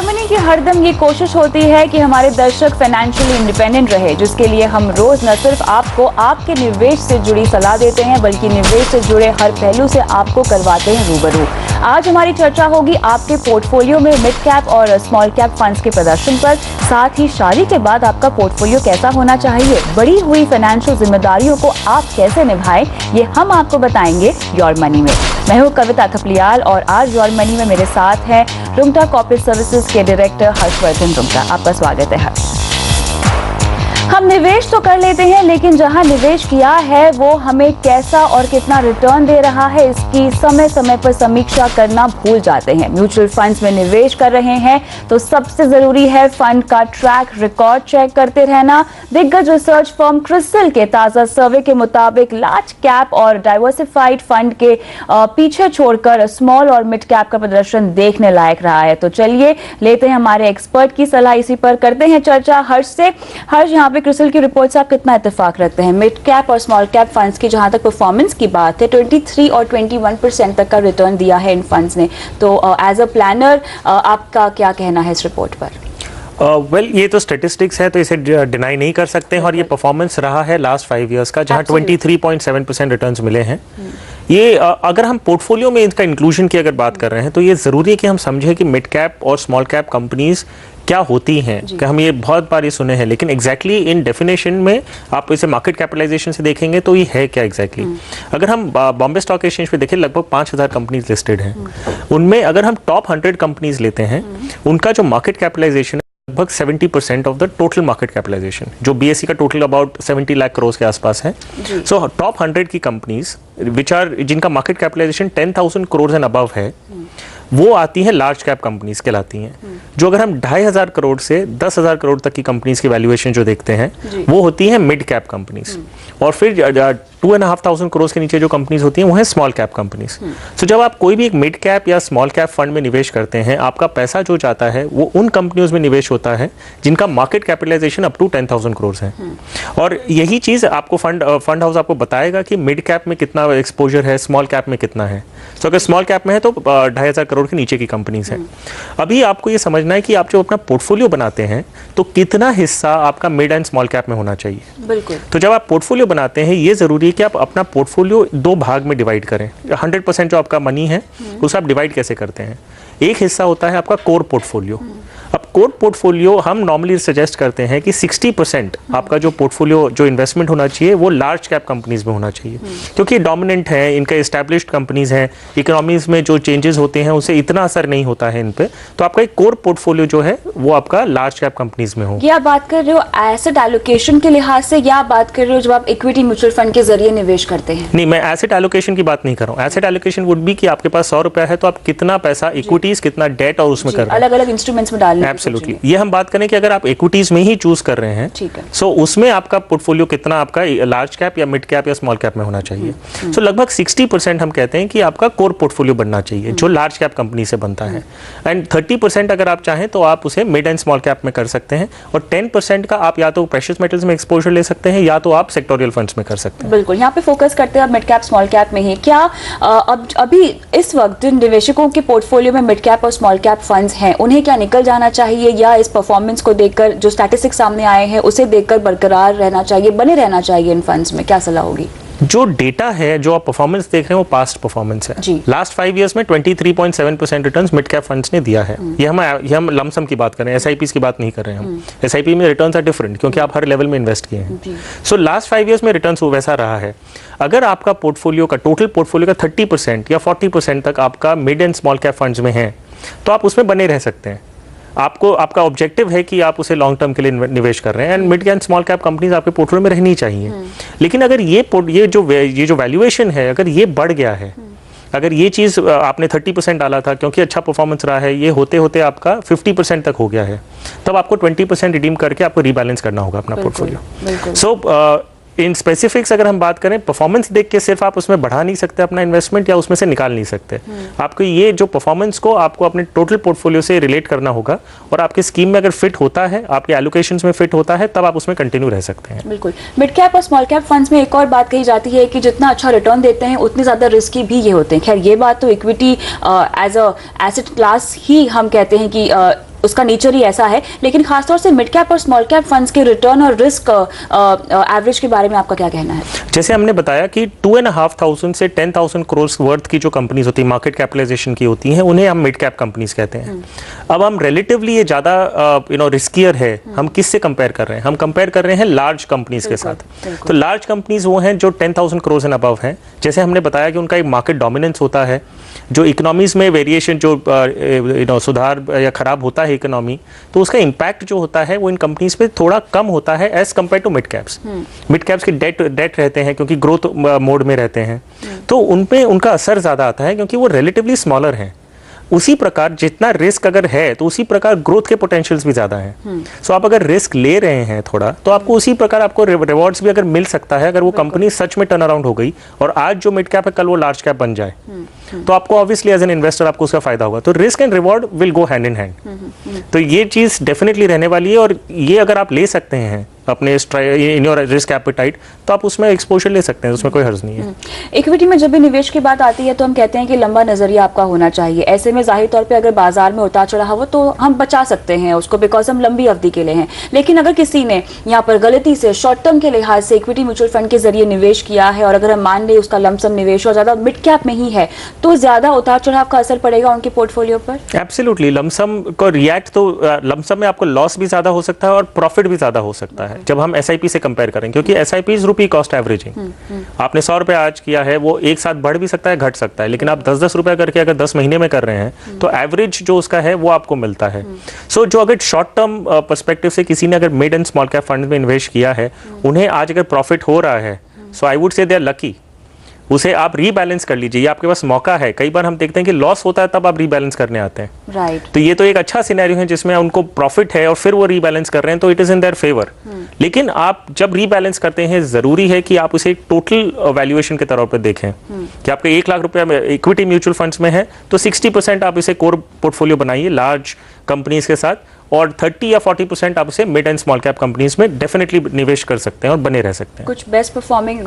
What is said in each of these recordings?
Money की हरदम ये कोशिश होती है कि हमारे दर्शक फाइनेंशियली इंडिपेंडेंट रहे, जिसके लिए हम रोज न सिर्फ आपको आपके निवेश से जुड़ी सलाह देते हैं बल्कि निवेश से जुड़े हर पहलू से आपको करवाते हैं रूबरू। आज हमारी चर्चा होगी आपके पोर्टफोलियो में मिड कैप और स्मॉल कैप फंड्स के प्रदर्शन पर, साथ ही शादी के बाद आपका पोर्टफोलियो कैसा होना चाहिए, बढ़ी हुई फाइनेंशियल जिम्मेदारियों को आप कैसे निभाएं, ये हम आपको बताएंगे योर मनी में। मैं हूं कविता थपलियाल और आज योर मनी में मेरे साथ हैं रुंगटा कॉर्पोरेट सर्विसेज के डायरेक्टर हर्षवर्धन रुंगटा। आपका स्वागत है हर्ष। हम निवेश तो कर लेते हैं, लेकिन जहां निवेश किया है वो हमें कैसा और कितना रिटर्न दे रहा है, इसकी समय समय पर समीक्षा करना भूल जाते हैं। म्यूचुअल फंड्स में निवेश कर रहे हैं तो सबसे जरूरी है फंड का ट्रैक रिकॉर्ड चेक करते रहना। दिग्गज रिसर्च फर्म क्रिसिल के ताजा सर्वे के मुताबिक लार्ज कैप और डाइवर्सिफाइड फंड के पीछे छोड़कर स्मॉल और मिड कैप का प्रदर्शन देखने लायक रहा है। तो चलिए लेते हैं हमारे एक्सपर्ट की सलाह, इसी पर करते हैं चर्चा हर्ष से। हर्ष, यहाँ पे क्रिसिल की रिपोर्ट से आप कितना इत्तेफाक रखते हैं? मिड कैप और स्मॉल कैप फंड्स की जहां तक परफॉर्मेंस की बात है, 23 और 21% तक का रिटर्न दिया है इन फंड्स ने। तो एज अ प्लानर आपका क्या कहना है इस रिपोर्ट पर? ये तो स्टेटिस्टिक्स है तो इसे डिनाई नहीं कर सकते हैं और ये परफॉर्मेंस रहा है लास्ट 5 इयर्स का, जहां 23.7% रिटर्न्स मिले हैं। ये अगर हम पोर्टफोलियो में इसका इंक्लूजन की अगर बात कर रहे हैं तो ये ज़रूरी है कि हम समझें कि मिड कैप और स्मॉल कैप कंपनीज क्या होती हैं। कि हम ये बहुत बार ये सुने हैं, लेकिन एग्जैक्टली इन डेफिनेशन में आप इसे मार्केट कैपिटलाइजेशन से देखेंगे तो ये है क्या एग्जैक्टली। अगर हम बॉम्बे स्टॉक एक्सचेंज पे देखें, लगभग 5000 कंपनीज लिस्टेड हैं। उनमें अगर हम टॉप 100 कंपनीज लेते हैं, उनका जो मार्केट कैपिटलाइजेशन लगभग 70% of the total market capitalisation, जो बीएसई का टोटल अबाउट 70 लाख करोड़ के आसपास है। सो टॉप 100 की कंपनीज जिनका market capitalisation 10,000 crore and above है, वो आती है लार्ज कैप कंपनीज कहलाती हैं। जो अगर हम 2,500 करोड़ से 10,000 करोड़ तक की कंपनीज की वैल्यूएशन जो देखते हैं, वो होती है मिड कैप कंपनीज। और फिर 2,500 करोड़ के नीचे जो कंपनीज होती हैं वो है स्मॉल कैप कंपनीज। सो जब आप कोई भी एक मिड कैप या स्मॉल कैप फंड में निवेश करते हैं, आपका पैसा जो जाता है वो उन कंपनियों में निवेश होता है जिनका market capitalisation up to 10,000 crore है। और यही चीज आपको फंड हाउस आपको बताएगा कि मिड कैप में कितना एक्सपोजर है, स्मॉल कैप में कितना है। सो अगर स्मॉल कैप में है तो 2,500 करोड़ के नीचे की कंपनीज हैं। अभी आपको ये समझना है कि आप जो अपना पोर्टफोलियो बनाते हैं तो कितना हिस्सा आपका मिड एंड स्मॉल कैप में होना चाहिए। बिल्कुल। तो जब आप पोर्टफोलियो बनाते हैं, ये जरूरी है कि आप अपना पोर्टफोलियो 2 भाग में डिवाइड करें। 100% जो आपका मनी है उसे आप डिवाइड कैसे करते हैं? एक हिस्सा होता है आपका कोर पोर्टफोलियो। अब कोर पोर्टफोलियो हम नॉर्मली सजेस्ट करते हैं कि 60% आपका जो पोर्टफोलियो जो इन्वेस्टमेंट होना चाहिए वो लार्ज कैप कंपनीज में होना चाहिए, क्योंकि डोमिनेंट है, इनका एस्टैब्लिश्ड कंपनीज हैं, इकोनॉमीज में जो चेंजेस होते हैं उसे इतना असर नहीं होता है इन पे। तो आपका एक कोर पोर्टफोलियो जो है वो आपका लार्ज कैप कंपनीज में हो। ये आप बात कर रहे हो एसेट एलोकेशन के लिहाज से, या आप बात कर रहे हो जब आप इक्विटी म्यूचुअल फंड के जरिए निवेश करते हैं? नहीं, मैं एसेट एलोकेशन की बात नहीं कर रहा हूँ। एसेट एलोकेशन वुड बी कि आपके पास 100 रुपया है तो आप कितना पैसा इक्विटीज, कितना डेट और उसमें कर रहे हैं, अलग अलग इंस्ट्रूमेंट्स में डालने। एब्सोल्युटली। ये हम बात करें कि अगर आप इक्विटीज में ही चूज कर रहे हैं, सो उसमें आपका पोर्टफोलियो कितना आपका लार्ज कैप या मिड कैप या स्मॉल कैप में होना चाहिए। सो लगभग 60% हम कहते हैं कि आपका कोर पोर्टफोलियो बनना चाहिए जो लार्ज कैप कंपनी से बनता है। एंड 30% अगर आप चाहें तो आप उसे मिड एंड स्मॉल कैप में कर सकते हैं, और 10% का आप या तो प्रेशियस मेटल्स में एक्सपोजर ले सकते हैं या तो आप सेक्टोरियल फंड्स में कर सकते हैं। बिल्कुल, यहाँ पे फोकस करते हैं मिड कैप स्मॉल कैप में ही। क्या अब अभी इस वक्त जिन निवेशकों के पोर्टफोलियो में मिड कैप और स्मॉल कैप फंड्स हैं, उन्हें क्या निकल जाना चाहिए, या इस परफॉर्मेंस को देखकर जो स्टैटिस्टिक्स सामने आए हैं उसे देखकर बरकरार रहना चाहिए, बने रहना चाहिए इन फंड्स में? क्या सलाह होगी? जो डेटा है, जो आप परफॉर्मेंस देख रहे हैं वो पास्ट परफॉर्मेंस है। लास्ट 5 इयर्स में 23.7% रिटर्न्स मिड कैप फंड्स ने दिया है। ये हम लमसम की बात कर रहे हैं, एसआईपीस की बात नहीं कर रहे हैं हम। एसआईपी में रिटर्न्स आर डिफरेंट क्योंकि आप हर लेवल में इन्वेस्ट किए हैं। सो लास्ट 5 इयर्स में रिटर्न्स वैसा रहा है। अगर आपका पोर्टफोलियो का टोटल पोर्टफोलियो का 30% या 40% तक आपका mid and small cap funds में है तो आप उसमें बने रह सकते हैं। आपका ऑब्जेक्टिव है कि आप उसे लॉन्ग टर्म के लिए निवेश कर रहे हैं, and mid and small cap companies आपके पोर्टफोलियो में रहनी चाहिए। लेकिन अगर ये जो वैल्यूएशन है, अगर ये बढ़ गया है, अगर ये चीज़ आपने 30% डाला था क्योंकि अच्छा परफॉर्मेंस रहा है, ये होते होते आपका 50% तक हो गया है, तब आपको 20% रिडीम करके आपको रीबैलेंस करना होगा अपना पोर्टफोलियो। सो इन स्पेसिफिक्स अगर हम बात करें, परफॉर्मेंस देख के सिर्फ आप उसमें बढ़ा नहीं सकते अपना इन्वेस्टमेंट या उसमें से निकाल नहीं सकते। आपको ये जो परफॉर्मेंस को आपको अपने टोटल पोर्टफोलियो से रिलेट करना होगा, और आपके स्कीम में अगर फिट होता है, आपके एलोकेशंस में फिट होता है, तब आप उसमें कंटिन्यू रह सकते हैं। बिल्कुल। मिड कैप और स्मॉल कैप फंड्स में एक और बात कही जाती है कि जितना अच्छा रिटर्न देते हैं उतने ज्यादा रिस्की भी ये होते हैं। खैर, ये बात तो equity as a asset class ही हम कहते हैं कि उसका नेचर ही ऐसा है, लेकिन खासतौर से मिड कैप और स्मॉल कैप फंड्स के रिटर्न और रिस्क एवरेज के बारे में आपका क्या कहना है? जैसे हमने बताया कि 2,500 से 10,000 करोड़ वर्थ की जो कंपनीज होती है, मार्केट कैपिटलाइजेशन की होती हैं, उन्हें हम मिड कैप कंपनीज कहते हैं। अब हम रिलेटिवली ये ज़्यादा रिस्कियर है, हम किससे कंपेयर कर रहे हैं? हम कंपेयर कर रहे हैं लार्ज कंपनीज के साथ। तो लार्ज कंपनीज वो हैं जो 10,000 करोड़ एंड अबव हैं। जैसे हमने बताया कि उनका एक मार्केट डोमिनेंस होता है, जो इकोनॉमीज में वेरिएशन जो सुधार या खराब होता है इकोनॉमी, तो उसका इम्पैक्ट जो होता है वो इन कंपनीज पे थोड़ा कम होता है as compared to mid caps. Mid caps के डेट रहते हैं क्योंकि ग्रोथ मोड में रहते हैं, तो उन पे उनका असर ज़्यादा आता है क्योंकि वो रिलेटिवली स्मॉलर हैं। उसी प्रकार जितना रिस्क अगर है तो उसी प्रकार ग्रोथ के पोटेंशियल्स भी ज़्यादा हैं। सो आप अगर रिस्क ले रहे हैं थोड़ा, तो आपको उसी प्रकार आपको रिवॉर्ड्स भी अगर मिल सकता है अगर वो कंपनी सच में टर्न अराउंड हो गई और आज जो मिड कैप है कल वो लार्ज कैप बन जाए, तो आपको ऑब्वियसली एज एन इन्वेस्टर आपको उसका फायदा होगा। तो risk and reward will go hand in hand. तो ये चीज़ डेफिनेटली रहने वाली है, और ये अगर आप ले सकते हैं अपने इन योर रिस्क एपेटाइट, तो आप उसमें एक्सपोजर ले सकते हैं, उसमें कोई हर्ज नहीं है। इक्विटी में जब भी निवेश की बात आती है तो हम कहते हैं कि लंबा नजरिया आपका होना चाहिए। ऐसे में जाहिर तौर पे अगर बाजार में उतार चढ़ाव हो तो हम बचा सकते हैं उसको, बिकॉज हम लंबी अवधि के लिए हैं। लेकिन अगर किसी ने यहाँ पर गलती से शॉर्ट टर्म के लिहाज से इक्विटी म्यूचुअल फंड के जरिए निवेश किया है, और अगर हम मान लें उसका लमसम निवेश और ज्यादा मिड कैप में ही है, तो ज्यादा उतार चढ़ाव का असर पड़ेगा उनके पोर्टफोलियो पर? एब्सोल्युटली, लमसम को रिएक्ट तो लमसम में आपको लॉस भी ज्यादा हो सकता है और प्रॉफिट भी ज्यादा हो सकता है जब हम एसआईपी से कंपेयर करें, क्योंकि SIP is rupee cost averaging. आपने 100 रुपए आज किया है, वो एक साथ बढ़ भी सकता है, घट सकता है, लेकिन आप 10-10 रुपए करके अगर 10 महीने में कर रहे हैं तो एवरेज जो उसका है वो आपको मिलता है। सो जो अगर शॉर्ट टर्म पर्सपेक्टिव से किसी ने अगर mid and small cap fund में इन्वेस्ट किया है, उन्हें आज अगर प्रॉफिट हो रहा है, सो I would say they are lucky. उसे आप रीबैलेंस कर लीजिए, ये आपके पास मौका है। कई बार हम देखते हैं कि लॉस होता है तब आप रीबैलेंस करने आते हैं, राइट। तो ये तो एक अच्छा सिनेरियो है जिसमें उनको प्रॉफिट है और फिर वो रीबैलेंस कर रहे हैं, तो it is in their favour. लेकिन आप जब रीबैलेंस करते हैं, जरूरी है कि आप उसे टोटल वैल्यूएशन के तौर पर देखें कि आपके 1 लाख रुपया इक्विटी म्यूचुअल फंड्स में है तो 60% आप इसे कोर पोर्टफोलियो बनाइए लार्ज कंपनीज के साथ, और 30 या 40% आप उसे mid and small cap companies में डेफिनेटली निवेश कर सकते हैं और बने रह सकते हैं। कुछ best performing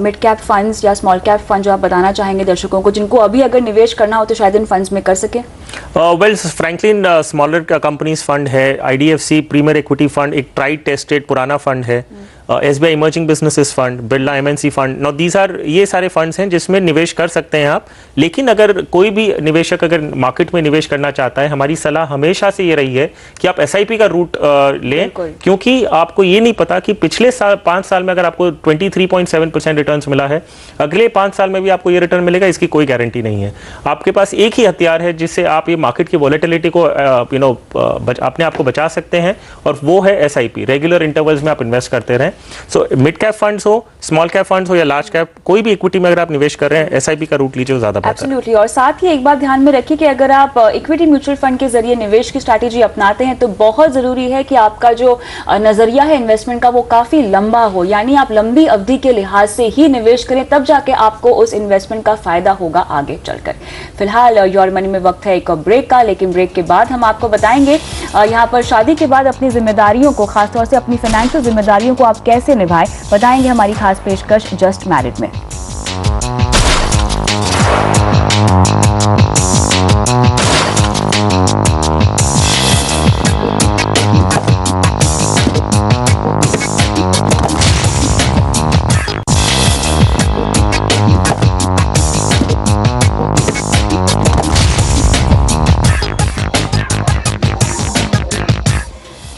mid cap funds या स्मॉल कैप फंड जो आप बताना चाहेंगे दर्शकों को, जिनको अभी अगर निवेश करना हो तो शायद इन फंड्स में कर सके? Well, Franklin smaller companies fund है, आईडीएफसी प्रीमियर इक्विटी फंड एक ट्राइड टेस्टेड पुराना फंड है, SBI emerging businesses fund, Birla MNC fund. Now these are, ये सारे फंड्स हैं जिसमें निवेश कर सकते हैं आप। लेकिन अगर कोई भी निवेशक अगर मार्केट में निवेश करना चाहता है, हमारी सलाह हमेशा से ये रही है कि आप एसआईपी का रूट लें, क्योंकि आपको ये नहीं पता कि पिछले 5 साल में अगर आपको 23.7% रिटर्न्स मिला है, अगले 5 साल में भी आपको ये रिटर्न मिलेगा, इसकी कोई गारंटी नहीं है। आपके पास एक ही हथियार है जिससे आप ये मार्केट की वॉलेटिलिटी को अपने आप को बचा सकते हैं, और वो है एसआईपी। रेगुलर इंटरवल्स में आप इन्वेस्ट करते रहें। सो मिड कैप फंड्स हो, स्मॉल कैप फंड्स हो या लार्ज कैप, कोई भी इक्विटी में अगर आप निवेश कर रहे हैं, एसआईपी का रूट लीजिए, ज्यादा बेहतर है। एब्सोल्युटली। और साथ ही एक बात ध्यान में रखिए कि अगर आप इक्विटी म्यूचुअल फंड के जरिए निवेश की स्ट्रैटेजी अपनाते हैं तो बहुत जरूरी है कि आपका जो नजरिया है इन्वेस्टमेंट का वो काफी लंबा हो, यानी आप लंबी अवधि के लिहाज से ही निवेश करें, तब जाके आपको उस इन्वेस्टमेंट का फायदा होगा आगे चलकर। फिलहाल योर मनी में वक्त है एक ब्रेक का, लेकिन ब्रेक के बाद हम आपको बताएंगे यहाँ पर शादी के बाद अपनी जिम्मेदारियों को, खासतौर से अपनी फाइनेंशियल जिम्मेदारियों को आप कैसे निभाएं, बताएंगे हमारी खास पेशकश जस्ट मैरिड में।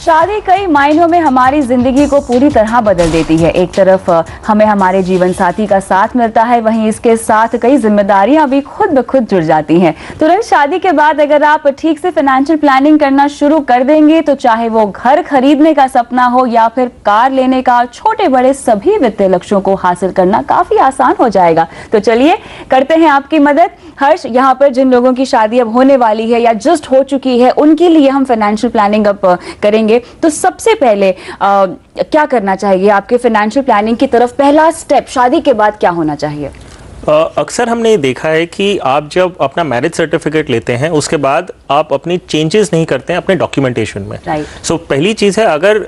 शादी कई मायनों में हमारी जिंदगी को पूरी तरह बदल देती है। एक तरफ हमें हमारे जीवन साथी का साथ मिलता है, वहीं इसके साथ कई जिम्मेदारियां भी खुद ब खुद जुड़ जाती हैं। तुरंत शादी के बाद अगर आप ठीक से फाइनेंशियल प्लानिंग करना शुरू कर देंगे तो चाहे वो घर खरीदने का सपना हो या फिर कार लेने का, छोटे बड़े सभी वित्तीय लक्ष्यों को हासिल करना काफी आसान हो जाएगा। तो चलिए करते हैं आपकी मदद। हर्ष, यहाँ पर जिन लोगों की शादी अब होने वाली है या जस्ट हो चुकी है, उनके लिए हम फाइनेंशियल प्लानिंग अब करेंगे, तो सबसे पहले क्या करना चाहिए आपके फाइनेंशियल प्लानिंग की तरफ? पहला स्टेप शादी के बाद क्या होना चाहिए? अक्सर हमने देखा है कि आप जब अपना मैरिज सर्टिफिकेट लेते हैं उसके बाद आप अपनी चेंजेस नहीं करते हैं अपने डॉक्यूमेंटेशन में। सो पहली चीज़ है, अगर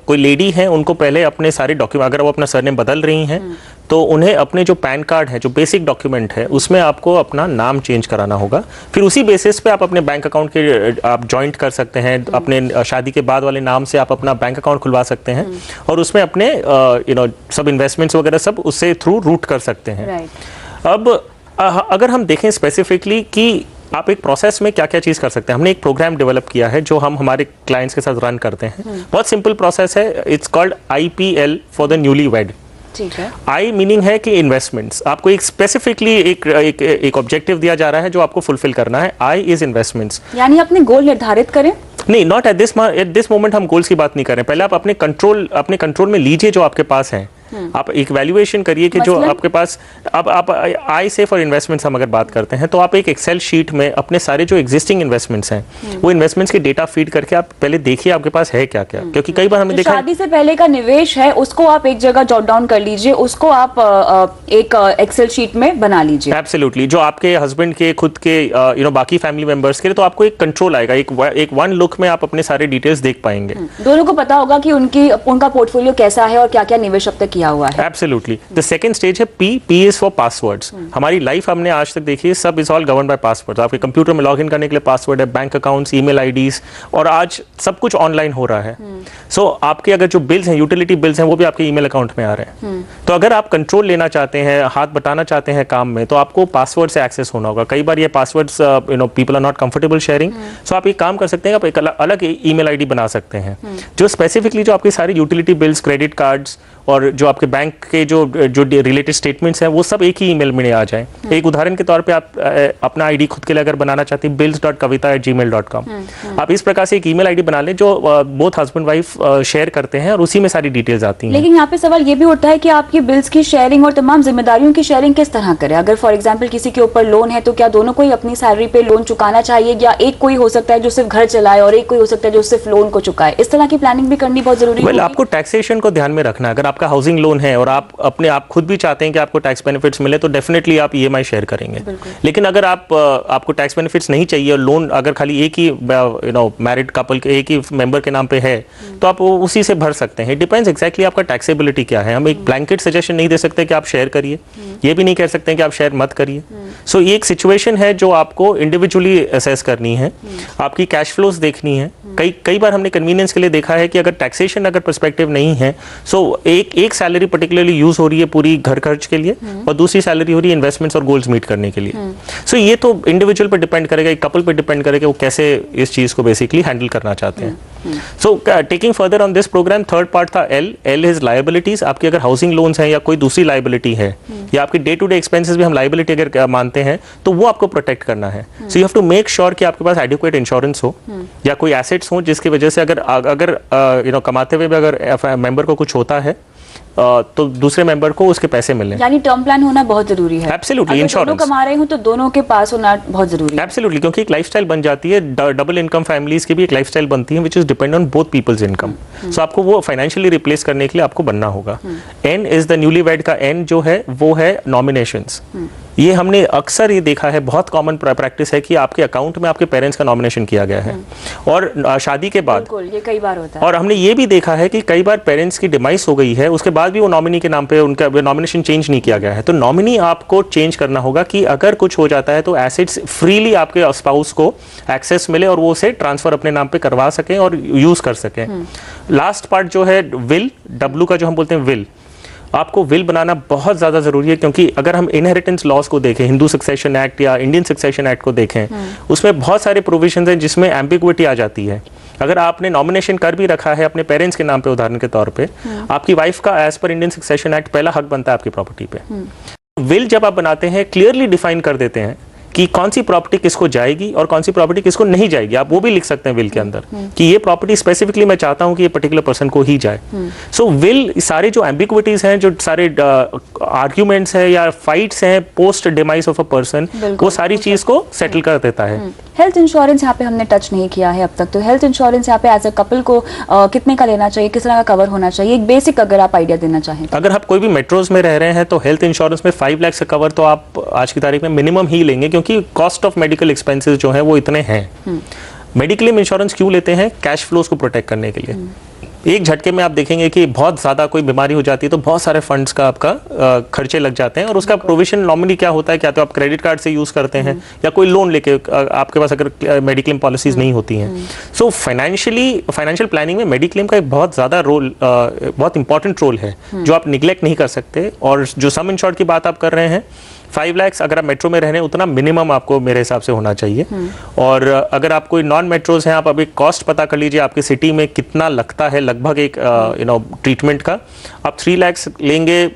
कोई लेडी है उनको पहले अपने सारे डॉक्यूमेंट, अगर वो अपना सरनेम बदल रही हैं तो उन्हें अपने जो पैन कार्ड है, जो बेसिक डॉक्यूमेंट है, उसमें आपको अपना नाम चेंज कराना होगा। फिर उसी बेसिस पे आप अपने बैंक अकाउंट के आप जॉइंट कर सकते हैं, अपने शादी के बाद वाले नाम से आप अपना बैंक अकाउंट खुलवा सकते हैं और उसमें अपने सब इन्वेस्टमेंट्स वगैरह सब उससे थ्रू रूट कर सकते हैं। अब अगर हम देखें स्पेसिफिकली कि आप एक प्रोसेस में क्या क्या चीज़ कर सकते हैं, हमने एक प्रोग्राम डेवलप किया है जो हम हमारे क्लाइंट्स के साथ रन करते हैं। बहुत सिंपल प्रोसेस है, it's called IPL for the newly wed. ठीक है। आई मीनिंग है कि इन्वेस्टमेंट्स, आपको एक स्पेसिफिकली एक ऑब्जेक्टिव दिया जा रहा है जो आपको फुलफिल करना है। आई इज इन्वेस्टमेंट्स, यानी अपने गोल निर्धारित करें। नहीं, नॉट एट दिस मोमेंट हम गोल्स की बात नहीं कर रहे हैं। पहले आप अपने कंट्रोल में लीजिए जो आपके पास है। आप एक वैल्यूएशन करिए कि जो आपके पास, अब आप आई से फॉर इन्वेस्टमेंट्स हम अगर बात करते हैं तो आप एक एक्सेल शीट में अपने सारे जो एग्जिस्टिंग इन्वेस्टमेंट्स हैं वो इन्वेस्टमेंट्स के डेटा फीड करके आप पहले देखिए आपके पास है क्या क्या। क्योंकि कई बार हमने देखा शादी से पहले का निवेश है उसको आप एक जगह जॉट डाउन कर लीजिए, उसको आप एक एक्सेल शीट में बना लीजिए। एब्सोल्युटली, जो आपके हस्बैंड के खुद के बाकी फैमिली मेंबर्स के लिए, तो आपको एक कंट्रोल आएगा, एक वन लुक में आप अपने सारे डिटेल्स देख पाएंगे। दोनों को पता होगा कि उनका पोर्टफोलियो कैसा है और क्या क्या निवेश अब तक किया हुआ है। एब्सोल्युटली। द सेकंड स्टेज है P इज फॉर पासवर्ड्स। हमारी लाइफ हमने आज तक देखी है, सब is all govern by passwords. आपके कंप्यूटर में लॉगिन करने के लिए पासवर्ड है, बैंक अकाउंट्स, ईमेल आईडीज, और आज सब कुछ ऑनलाइन हो रहा है। सो आपके अगर जो बिल्स हैं, यूटिलिटी बिल्स हैं, वो भी आपके ईमेल अकाउंट में आ रहे हैं। तो अगर आप कंट्रोल लेना चाहते हैं, हाथ बटाना चाहते हैं काम में, तो आपको पासवर्ड से एक्सेस होना होगा। कई बार ये passwords people are not comfortable sharing, so आप एक काम कर सकते हैं, आप एक अलग ईमेल आईडी बना सकते हैं जो स्पेसिफिकली जो आपके सारे यूटिलिटी बिल्स, क्रेडिट कार्ड्स और जो आपके बैंक के जो रिलेटेड स्टेटमेंट्स हैं वो सब एक ही ईमेल में आ जाएं। एक उदाहरण के तौर पे आप अपना आईडी खुद के लिए अगर बनाना चाहते हैं, bills.kavita@gmail.com, आप इस प्रकार से एक ईमेल आईडी बना लें जो बोथ हस्बैंड वाइफ शेयर करते हैं और उसी में सारी डिटेल्स आती हैं। लेकिन यहाँ पे सवाल ये भी उठता है कि आपकी बिल्स की शेयरिंग और तमाम जिम्मेदारियों की शेयरिंग किस तरह करें। अगर फॉर एग्जाम्पल किसी के ऊपर लोन है तो क्या दोनों को ही अपनी सैलरी पे लोन चुकाना चाहिए, या एक कोई हो सकता है जो सिर्फ घर चलाए और एक कोई हो सकता है जो सिर्फ लोन को चुकाए? इस तरह की प्लानिंग भी करनी बहुत जरूरी है। आपको टैक्सेशन को ध्यान में रखना है। अगर आपका हाउसिंग लोन है और आप खुद भी चाहते हैं कि आपको टैक्स बेनिफिट्स मिले तो डेफिनेटली आप EMI शेयर करेंगे। लेकिन अगर आपको टैक्स बेनिफिट्स नहीं चाहिए और लोन अगर खाली एक ही मैरिड कपल के एक ही मेंबर के नाम पे है तो आप उसी से भर सकते हैं। इट डिपेंड्स एग्जैक्टली आपका टैक्सेबिलिटी क्या है। हम एक ब्लैंकेट सजेशन नहीं दे सकते कि आप शेयर करिए, ये भी नहीं कह सकते कि आप शेयर मत करिए। सो ये एक सिचुएशन है जो आपको इंडिविजुअली असेस करनी है, आपकी कैश फ्लोज देखनी है। कई बार हमने कन्वीनियंस के लिए देखा है कि अगर टैक्सेशन अगर पर्सपेक्टिव नहीं है, सो एक सैलरी पर्टिकुलरली यूज हो रही है पूरी घर खर्च के लिए और दूसरी सैलरी हो रही है इन्वेस्टमेंट्स और गोल्स मीट करने के लिए। सो ये तो इंडिविजुअल पर डिपेंड करेगा, एक कपल पर डिपेंड करेगा वो कैसे इस चीज को बेसिकली हैंडल करना चाहते हैं। So taking further on this program, third part था L इज लायबिलिटीज। आपकी अगर हाउसिंग लोन्स हैं या कोई दूसरी लायबिलिटी है या आपके डे टू डे एक्सपेंसेस भी हम लायबिलिटी अगर मानते हैं तो वो आपको प्रोटेक्ट करना है। So you have to make sure कि आपके पास एडिक्वेट इंश्योरेंस हो या कोई एसेट्स हो जिसकी वजह से अगर कमाते हुए भी अगर मेंबर को कुछ होता है तो दूसरे मेंबर को उसके पैसे मिले। यानी टर्म प्लान होना बहुत जरूरी है। एब्सोल्युटली, इंश्योरेंस दोनों कमा रहे हो तो दोनों के पास होना बहुत जरूरी है। एब्सोल्युटली, क्योंकि एक लाइफस्टाइल बन जाती है, डबल इनकम फैमिलीज की भी एक लाइफस्टाइल बनती है which is depend on both peoples income. So आपको वो फाइनेंशियली रिप्लेस करने के लिए आपको बनना होगा। N is the newly wed का N जो है वो है नॉमिनेशंस। ये हमने अक्सर ये देखा है, बहुत कॉमन प्रैक्टिस है कि आपके अकाउंट में आपके पेरेंट्स का नॉमिनेशन किया गया है और शादी के बाद ये कई बार होता है। और हमने ये भी देखा है कि कई बार पेरेंट्स की डिमाइस हो गई है, उसके बाद भी वो नॉमिनी के नाम पे उनका नॉमिनेशन चेंज नहीं किया गया है। तो नॉमिनी आपको चेंज करना होगा कि अगर कुछ हो जाता है तो एसेट्स फ्रीली आपके स्पाउस को एक्सेस मिले और वो उसे ट्रांसफर अपने नाम पे करवा सकें और यूज कर सकें। लास्ट पार्ट जो है विल, W का जो हम बोलते हैं विल, आपको विल बनाना बहुत ज़्यादा ज़रूरी है। क्योंकि अगर हम इनहेरिटेंस लॉज को देखें, हिंदू सक्सेशन एक्ट या इंडियन सक्सेशन एक्ट को देखें, उसमें बहुत सारे प्रोविजंस हैं जिसमें एम्बिग्विटी आ जाती है। अगर आपने नॉमिनेशन कर भी रखा है अपने पेरेंट्स के नाम पे, उदाहरण के तौर पे, आपकी वाइफ का as per Indian succession act पहला हक बनता है आपकी प्रॉपर्टी पे। विल जब आप बनाते हैं क्लियरली डिफाइन कर देते हैं कि कौन सी प्रॉपर्टी किसको जाएगी और कौन सी प्रॉपर्टी किसको नहीं जाएगी, आप वो भी लिख सकते हैं विल के अंदर कि ये प्रॉपर्टी स्पेसिफिकली मैं चाहता हूं कि ये पर्टिकुलर पर्सन को ही जाए। सो विल सारे जो एम्बिग्विटीज हैं, जो सारे आर्ग्यूमेंट्स हैं या फाइट्स हैं post demise of a person, वो सारी चीज को सेटल कर देता है। हेल्थ इंश्योरेंस यहाँ पे हमने टच नहीं किया है अब तक, तो हेल्थ इंश्योरेंस यहाँ पे एज अ कपल को कितने का लेना चाहिए, किस तरह का कवर होना चाहिए, एक बेसिक अगर आप आइडिया देना चाहें। अगर आप कोई भी मेट्रोज में रह रहे हैं तो हेल्थ इंश्योरेंस में 5 लाख से कवर तो आप आज की तारीख में मिनिमम ही लेंगे, क्योंकि कॉस्ट ऑफ मेडिकल एक्सपेंसेस जो है वो इतने हैं। मेडिक्लेम इंश्योरेंस क्यों लेते हैं? कैश फ्लोज को प्रोटेक्ट करने के लिए। एक झटके में आप देखेंगे कि बहुत ज्यादा कोई बीमारी हो जाती है तो बहुत सारे फंड्स का आपका खर्चे लग जाते हैं, और उसका प्रोविजन नॉर्मली क्या होता है, क्या तो आप क्रेडिट कार्ड से यूज करते हैं या कोई लोन लेके, आपके पास अगर मेडिक्लेम पॉलिसीज नहीं होती हैं। सो फाइनेंशियल प्लानिंग में मेडिक्लेम का एक बहुत ज्यादा रोल, बहुत इंपॉर्टेंट रोल है जो आप निग्लेक्ट नहीं कर सकते। और जो सम इंश्योर्ड की बात आप कर रहे हैं, 5 लाख अगर आप मेट्रो में रह रहे हैं उतना मिनिमम आपको मेरे हिसाब से होना चाहिए। और अगर आप कोई नॉन मेट्रोज हैं, आप अभी कॉस्ट पता कर लीजिए आपकी सिटी में कितना लगता है लगभग एक ट्रीटमेंट का। आप 3 लाख लेंगे,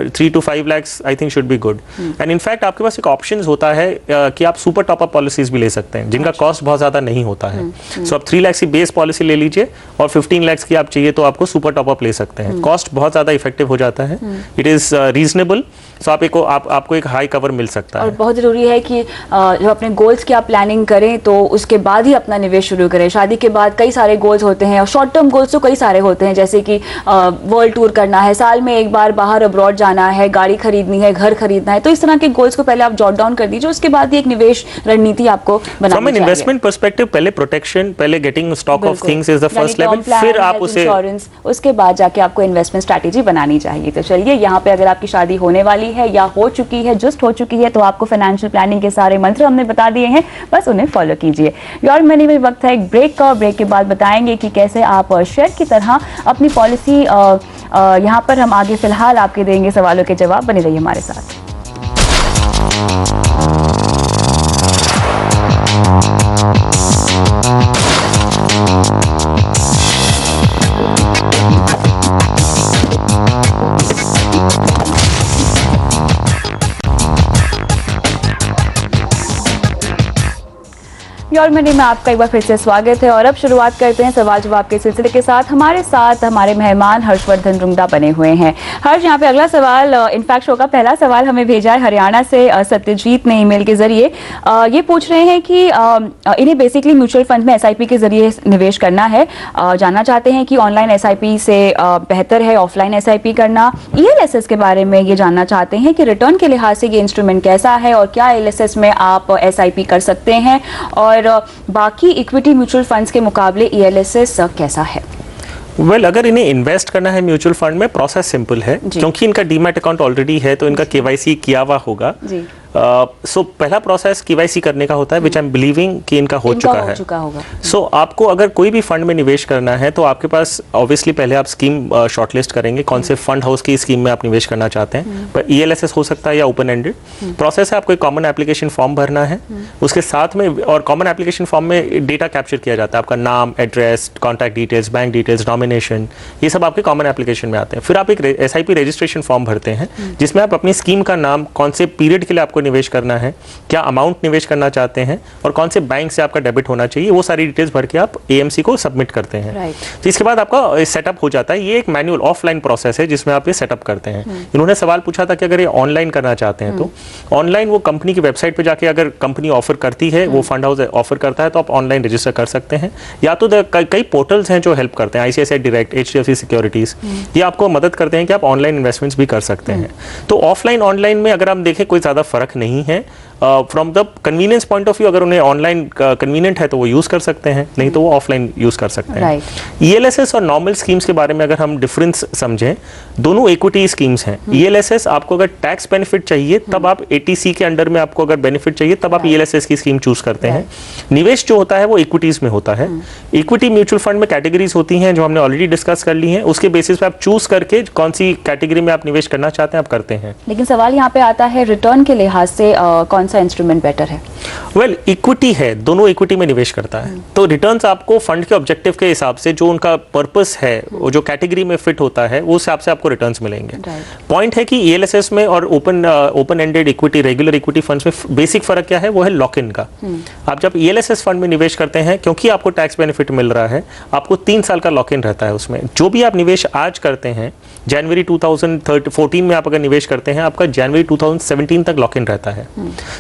3 to 5 lakh I think should be good. And in fact आपके पास एक ऑप्शन होता है कि आप सुपर टॉपअप पॉलिसीज भी ले सकते हैं जिनका कॉस्ट बहुत ज्यादा नहीं होता है। सो आप 3 लाख की बेस पॉलिसी ले लीजिए और 15 लाख की आप चाहिए तो आपको सुपर टॉपअप ले सकते हैं। कॉस्ट बहुत ज्यादा इफेक्टिव हो जाता है, इट इज रीजनेबल। सो आपको एक हाई कवर मिल सकता है। और बहुत जरूरी है कि जब अपने गोल्स की आप प्लानिंग करें तो उसके बाद ही अपना निवेश शुरू करें। शादी के बाद कई सारे गोल्स होते हैं और शॉर्ट टर्म गोल्स तो कई सारे होते हैं, जैसे कि वर्ल्ड टूर करना है, साल में एक बार बाहर अब्रॉड जाना है, गाड़ी खरीदनी है, घर खरीदना है। तो इस तरह के गोल्स को पहले आप जॉट डाउन कर दीजिए, उसके बाद ही एक निवेश रणनीति आपको बनानी चाहिए। फ्रॉम एन इन्वेस्टमेंट पर्सपेक्टिव पहले प्रोटेक्शन, पहले getting stock of things is the first level, फिर आप उसे इंश्योरेंस, उसके बाद जाके आपको इन्वेस्टमेंट स्ट्रैटेजी बनानी चाहिए। तो चलिए, यहाँ पे अगर आपकी शादी होने वाली है या हो चुकी है, जस्ट हो चुकी है, तो आपको फाइनेंशियल प्लानिंग के सारे मंत्र हमने बता दिए हैं, बस उन्हें फॉलो कीजिए। योर मनी में वक्त है एक ब्रेक का, ब्रेक के बाद बताएंगे कि कैसे आप शेयर की तरह अपनी पॉलिसी, यहाँ पर हम आगे फिलहाल आपके देंगे सवालों के जवाब। बने रहिए हमारे साथ। योर मनी में आपका एक बार फिर से स्वागत है और अब शुरुआत करते हैं सवाल जवाब के सिलसिले के साथ। हमारे साथ हमारे मेहमान हर्षवर्धन रुंगटा बने हुए हैं। हर्ष, यहाँ पे अगला सवाल, इनफैक्ट शो का पहला सवाल हमें भेजा है हरियाणा से सत्यजीत ने ईमेल के जरिए। ये पूछ रहे हैं कि इन्हें बेसिकली म्यूचुअल फंड में SIP के जरिए निवेश करना है। जानना चाहते हैं कि ऑनलाइन SIP से बेहतर है ऑफलाइन SIP करना। ELSS के बारे में ये जानना चाहते हैं कि रिटर्न के लिहाज से ये इंस्ट्रूमेंट कैसा है और क्या ELSS में आप SIP कर सकते हैं, और बाकी इक्विटी म्यूचुअल फंड्स के मुकाबले ELSS कैसा है। वेल, अगर इन्हें इन्वेस्ट करना है म्यूचुअल फंड में, प्रोसेस सिंपल है क्योंकि इनका डीमैट अकाउंट ऑलरेडी है तो इनका KYC किया हुआ होगा। सो पहला प्रोसेस KYC करने का होता है, विच आई एम बिलीविंग कि इनका हो चुका होगा। सो आपको अगर कोई भी फंड में निवेश करना है तो आपके पास ऑब्वियसली पहले आप स्कीम शॉर्टलिस्ट करेंगे, कौन से फंड हाउस की स्कीम में आप निवेश करना चाहते हैं। पर ELSS हो सकता है या ओपन एंडेड। प्रोसेस है, आपको एक कॉमन एप्लीकेशन फॉर्म भरना है, उसके साथ में, और कॉमन एप्लीकेशन फॉर्म में डेटा कैप्चर किया जाता है, आपका नाम, address, contact details, bank details, nomination, ये सब आपके कॉमन एप्लीकेशन में आते हैं। फिर आप एक SIP रजिस्ट्रेशन फॉर्म भरते हैं जिसमें आप अपनी स्कीम का नाम, कौन से पीरियड के लिए आपको निवेश करना है, क्या अमाउंट निवेश करना चाहते हैं और कौन से बैंक से आपका डेबिट होना चाहिए, वो सारी डिटेल्स भर के आप AMC को सबमिट करते हैं। तो इसके बाद आपका सेटअप हो जाता है। ये एक मैनुअल ऑफलाइन प्रोसेस है जिसमें आप ये सेटअप करते हैं। इन्होंने सवाल पूछा था कि अगर ये ऑनलाइन करना चाहते हैं तो ऑनलाइन वो कंपनी की वेबसाइट पे जाके, अगर कंपनी ऑफर करती है, वो फंड हाउस ऑफर करता है, तो आप ऑनलाइन रजिस्टर कर सकते हैं। या तो कई पोर्टल्स हैं जो हेल्प करते हैं, ICICI डायरेक्ट, HDFC सिक्योरिटीज, ये आपको मदद करते हैं कि आप ऑनलाइन इन्वेस्टमेंट्स भी कर सकते हैं। तो ऑफलाइन ऑनलाइन में अगर हम देखें कोई ज़्यादा फर्क नहीं है। From the convenience point of view, अगर उन्हें ऑनलाइन कन्वीनियंट है तो वो यूज कर सकते हैं, नहीं तो वो ऑफलाइन यूज कर सकते हैं। ELSS और नॉर्मल स्कीम्स के बारे में अगर हम डिफरेंस समझें, दोनों इक्विटी स्कीम्स हैं। ELSS आपको अगर टैक्स बेनिफिट चाहिए तब आप ATC के अंडर में, आपको अगर बेनिफिट चाहिए तब आप ELSS की स्कीम चूज करते हैं। निवेश जो होता है वो इक्विटीज में होता है। इक्विटी म्यूचुअल फंड में कैटेगरीज होती हैं जो हमने ऑलरेडी डिस्कस कर ली हैं, उसके बेसिस पे आप चूज करके कौन सी कैटेगरी में आप निवेश करना चाहते हैं आप करते हैं। लेकिन सवाल यहाँ पे आता है, रिटर्न के लिहाज से कौन सा इंस्ट्रूमेंट बेटर है? वेल इक्विटी है, दोनों इक्विटी में निवेश करता है, तो रिटर्न्स आपको फंड के ऑब्जेक्टिव के हिसाब से जो उनका पर्पस है, वो जो कैटेगरी में फिट होता है, वो हिसाब से आपको रिटर्न्स मिलेंगे। पॉइंट है कि ईएलएसएस में और open ended equity, regular equity funds में बेसिक फर्क क्या है, वो है लॉक इन का। आप जब ईएलएसएस फंड में निवेश करते हैं, क्योंकि आपको टैक्स बेनिफिट मिल रहा है, आपको 3 साल का लॉक इन रहता है। उसमें जो भी आप निवेश आज करते हैं, जनवरी 2014 में आप अगर निवेश करते हैं, आपका जनवरी 2017 तक लॉक इन रहता है।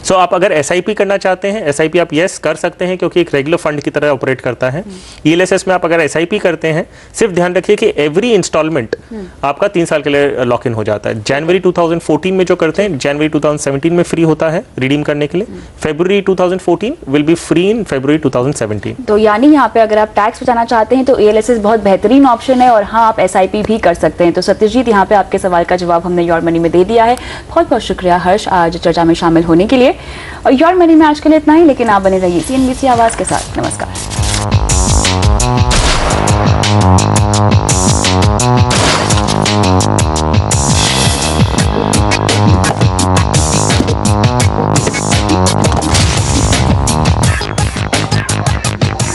सो आप अगर एसआईपी करना चाहते हैं, एसआईपी आप यस कर सकते हैं, क्योंकि एक रेगुलर फंड की तरह ऑपरेट करता है। ईएलएसएस में आप अगर एसआईपी करते हैं, सिर्फ ध्यान रखिए कि एवरी इंस्टॉलमेंट आपका 3 साल के लिए लॉक इन हो जाता है। जनवरी 2014 में जो करते हैं, जनवरी 2017 में फ्री होता है रिडीम करने के लिए। फरवरी 2014 विल बी फ्री इन फरवरी 2017। तो यानी यहाँ पे अगर आप टैक्स बचाना चाहते हैं तो ईएलएसएस बहुत बेहतरीन ऑप्शन है, और हाँ, आप एसआईपी भी कर सकते हैं। तो सत्यजीत, यहाँ पे आपके सवाल का जवाब हमने योर मनी में दे दिया है। बहुत बहुत शुक्रिया हर्ष, आज चर्चा में शामिल होने के लिए। और योर मनी में आज के लिए इतना ही, लेकिन आप बने रहिए सीएनबीसी आवाज के साथ। नमस्कार।